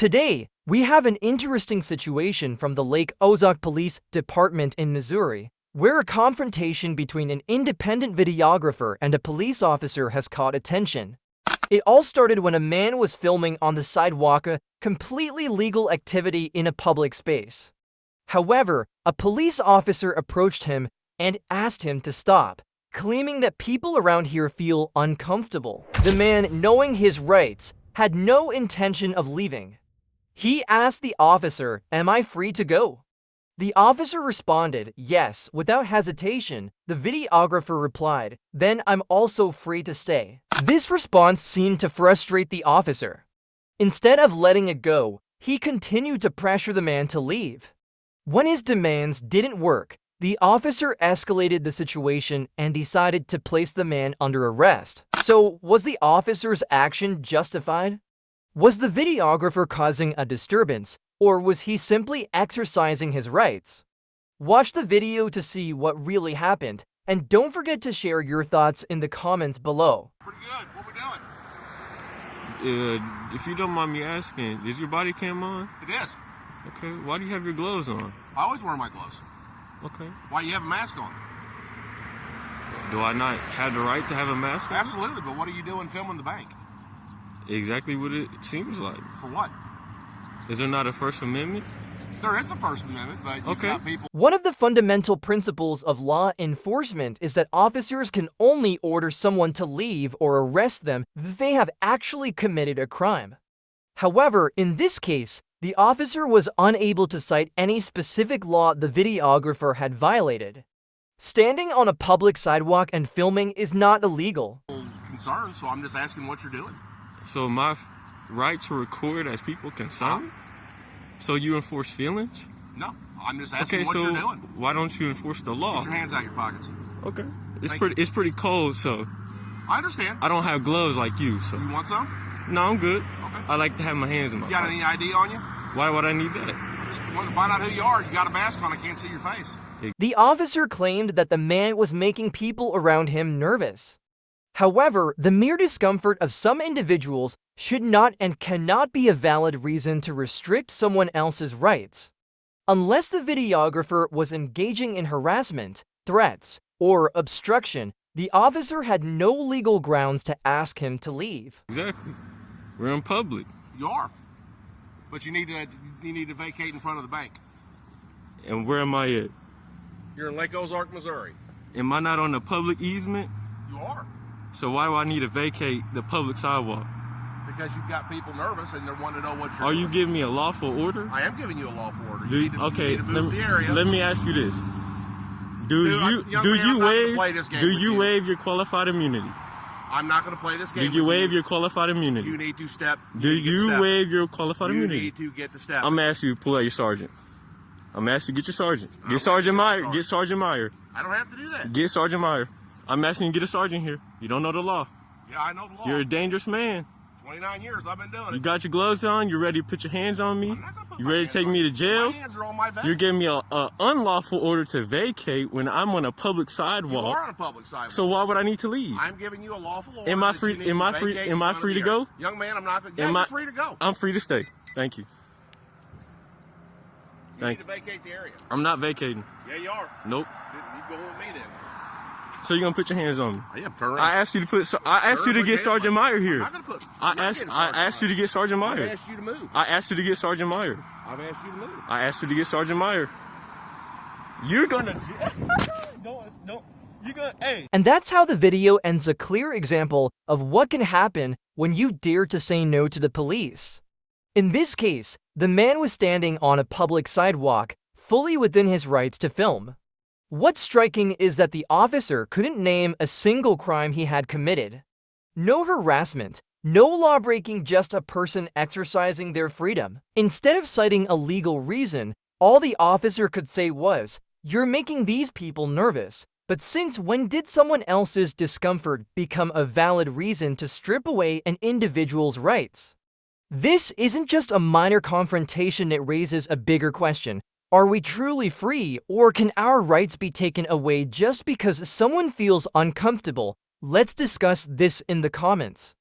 Today, we have an interesting situation from the Lake Ozark Police Department in Missouri, where a confrontation between an independent videographer and a police officer has caught attention. It all started when a man was filming on the sidewalk a completely legal activity in a public space. However, a police officer approached him and asked him to stop, claiming that people around here feel uncomfortable. The man, knowing his rights, had no intention of leaving. He asked the officer, "Am I free to go?" The officer responded, "Yes," without hesitation. The videographer replied, "Then I'm also free to stay." This response seemed to frustrate the officer. Instead of letting it go, he continued to pressure the man to leave. When his demands didn't work, the officer escalated the situation and decided to place the man under arrest. So, was the officer's action justified? Was the videographer causing a disturbance, or was he simply exercising his rights? Watch the video to see what really happened, and don't forget to share your thoughts in the comments below. Pretty good. What we doing? If you don't mind me asking, is your body cam on? It is. Okay. Why do you have your gloves on? I always wear my gloves. Okay. Why you have a mask on? Do I not have the right to have a mask on? Absolutely, but what are you doing filming the bank? Exactly what it seems like. For what? Is there not a First Amendment? There is a First Amendment, but you've got people... One of the fundamental principles of law enforcement is that officers can only order someone to leave or arrest them if they have actually committed a crime. However, in this case, the officer was unable to cite any specific law the videographer had violated. Standing on a public sidewalk and filming is not illegal. ...concerned, so I'm just asking what you're doing. So my right to record as people concerned? So you enforce feelings? No, I'm just asking what you're doing. Why don't you enforce the law? Get your hands out of your pockets. Okay. It's pretty cold, so I understand. I don't have gloves like you, so. You want some? No, I'm good. Okay. I like to have my hands in my You got pocket. any ID on you? Why would I need that? Just wanted to find out who you are. You got a mask on, I can't see your face. The officer claimed that the man was making people around him nervous. However, the mere discomfort of some individuals should not and cannot be a valid reason to restrict someone else's rights. Unless the videographer was engaging in harassment, threats, or obstruction, the officer had no legal grounds to ask him to leave. Exactly. We're in public. You are. But you need to vacate in front of the bank. And where am I at? You're in Lake Ozark, Missouri. Am I not on the public easement? You are. So why do I need to vacate the public sidewalk? Because you've got people nervous and they want to know what you're Are doing. you giving me a lawful order? I am giving you a lawful order. Do, You need to, okay, you need to move the area. let me ask you this. Do Dude, young man, I'm not gonna play this game with you. waive your qualified immunity? I'm not going to play this game Do you with waive you. your qualified immunity? You need to step. Do you waive your qualified You immunity? need to get the step. I'm asking you to pull out your sergeant. I'm asking you to get your sergeant. I'm Get Sergeant asking you Meyer. to Get Sergeant Meyer. I don't have to do that. Get Sergeant Meyer. I'm asking you to get a sergeant here. You don't know the law. Yeah, I know the law. You're a dangerous man. 29 years I've been doing it. You got your gloves on. You ready to put your hands on me? I'm not gonna put You my ready hands to take on me you. to jail? My hands are on my vest. You're giving me a unlawful order to vacate when I'm on a public You sidewalk. are on a public sidewalk. So why would I need to leave? I'm giving you a lawful order. Am I that free- you need am to I free- vacate am in I front of free the to area. go? Young man, I'm not. Yeah, Am you're I- free to go. I'm free to stay. Thank you. You need to vacate the area. I'm not vacating. Yeah, you are. Nope. You go with me then. So you're gonna put your hands on me? I am. Turn around. I asked you to put. I asked you to Turn get around. Sergeant Meyer I'm here. not gonna put. I I'm not asked. getting I Sergeant asked you to Meyer. get Sergeant I've Meyer. asked you to move. I asked you to get Sergeant Meyer. I've asked you to move. I asked you to get Sergeant Meyer. You're gonna. Don't. You're gonna. Hey. And that's how the video ends, a clear example of what can happen when you dare to say no to the police. In this case, the man was standing on a public sidewalk, fully within his rights to film. What's striking is that the officer couldn't name a single crime he had committed. No harassment, no law-breaking, just a person exercising their freedom. Instead of citing a legal reason, all the officer could say was, "You're making these people nervous." But since when did someone else's discomfort become a valid reason to strip away an individual's rights? This isn't just a minor confrontation, it raises a bigger question. Are we truly free, or can our rights be taken away just because someone feels uncomfortable? Let's discuss this in the comments.